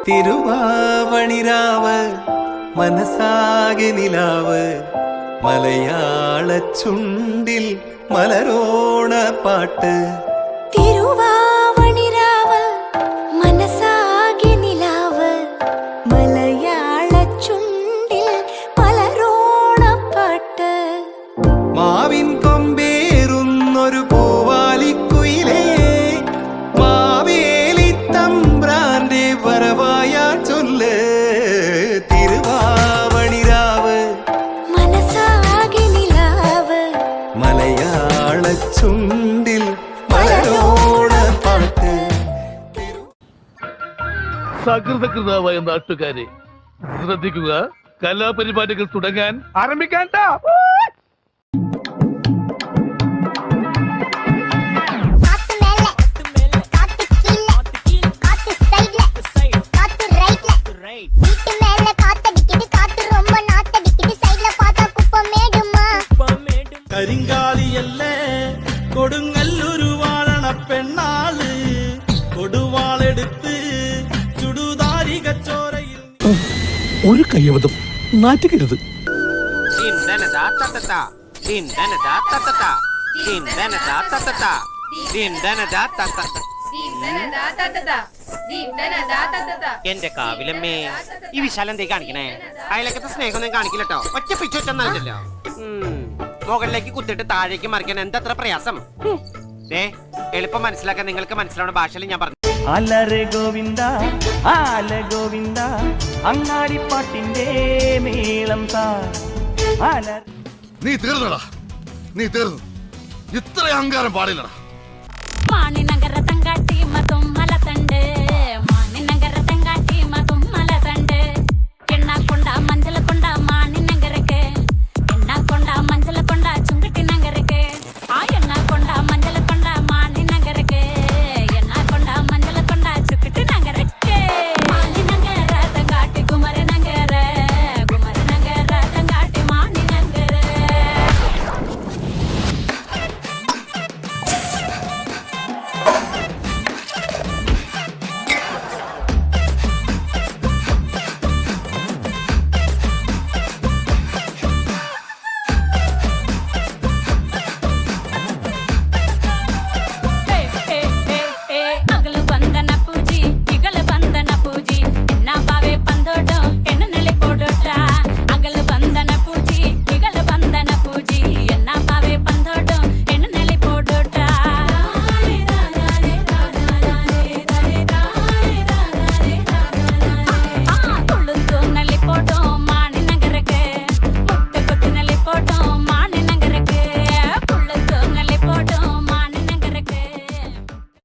തിരുവാവണിരാവ് മനസാകെ നിലാവ് മലയാള ചുണ്ടിൽ മലരോണ പാട്ട്. തിരുവാവണിരാവ് മനസാകെ നിലാവ് മലയാള ചുണ്ടിൽ മലരോണ പാട്ട്. മാവിൻ കൊമ്പേറുന്നൊരു പൂവാലിക്കുയിലേ മാവേലി തമ്പ്രാന്റെ വരവായ ചൊല്ല്. തിരുവാവണിരാവ് മനസാകെ നിലാവ് മലയാള ചുണ്ടിൽ മലരോണ പാട്ട്. സകൃതകൃതാവായ നാട്ടുകാരെ ശ്രദ്ധിക്കുക, കലാപരിപാടികൾ തുടങ്ങാൻ ആരംഭിക്കാൻ. കരിങ്കാലിയല്ലേ കൊടുങ്ങല്ലൊരു വാഴണ പെണ്ണാള് കൊടുവാളെടുത്ത് ചുടുതാരി കച്ചോരയിൽ ഒരു കയ്യബദ്ധം നാറ്റുകരുത്. എന്റെ കാവിലമ്മേ, ഈ വിശാലം എന്തേ കാണിക്കണേ? അയലക്കത്തെ സ്നേഹമൊന്നും കാണിക്കില്ലട്ടോ. ഒറ്റ പിച്ചൊറ്റൊന്നല്ലോ. മുകളിലേക്ക് കുത്തിട്ട് താഴേക്ക് മറിക്കാൻ എന്തത്ര പ്രയാസം. എളുപ്പം മനസ്സിലാക്കാൻ നിങ്ങൾക്ക് മനസ്സിലാവുന്ന ഭാഷയിൽ ഞാൻ പറഞ്ഞു. അലരെ ഗോവിന്ദ ആല ഗോവിന്ദ അങ്ങാടിപ്പാട്ടിന്റെ മേളം താ. നീ തീർന്നടാ, നീ തീർന്നു. ഇത്ര അഹങ്കാരം പാടില്ലടാ.